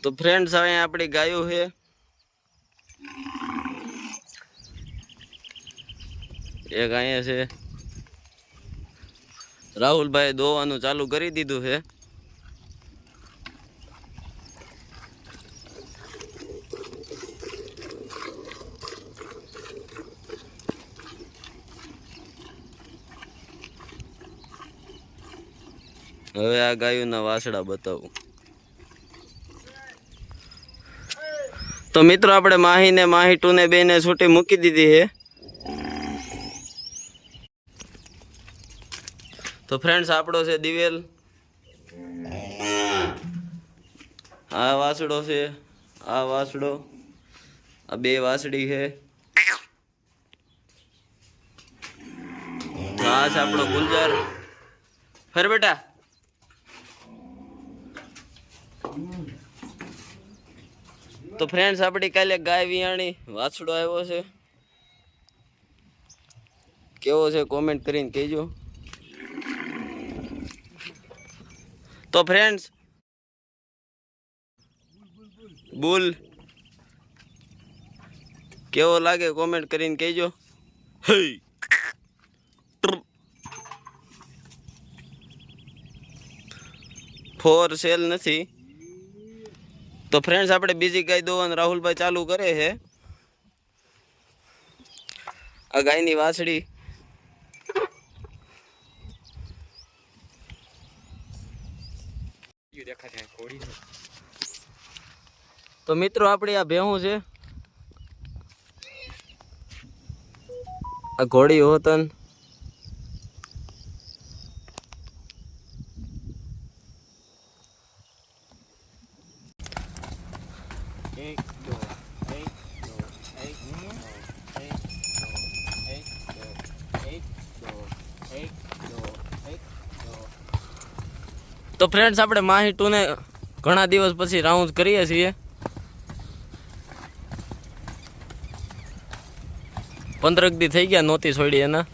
તો ફ્રેન્ડ્સ અહીંયા આપણી ગાયો છે એક અહીંયા છે રાહુલભાઈ દોવાનું ચાલુ કરી દીધું છે હવે આ ગાયોના વાસડા બતાવું તો મિત્રો આપણે માહીને માહી ટુને બેને છૂટી મૂકી દીધી છે તો ફ્રેન્ડ્સ આપણો છે દિવેલ આ વાસડો છે આ વાસડો આ બે વાસડી છે આ છે આપણો ગુંજર ફેર બેટા તો ફ્રેન્ડ્સ આપણી કાલે ગાય વિયાણી વાછડો આવ્યો છે કેવો છે કોમેન્ટ કરીને કહેજો તો ફ્રેન્ડ્સ બુલ કેવો લાગે કોમેન્ટ કરીને કહેજો હે ફોર સેલ નથી તો ફ્રેન્ડ્સ આપણે બીજી ગાય દોવાનું રાહુલભાઈ ચાલુ કરે છે આ ગાયની વાછડી તો મિત્રો આપણી આ ભેહું છે આ ઘોડી હોતન તો ફ્રેન્ડ્સ આપણે માહી ટુને ઘણા દિવસ પછી રાઉન્ડ કરીએ છીએ 15 દી થઈ ગયા નહોતી છોડી એના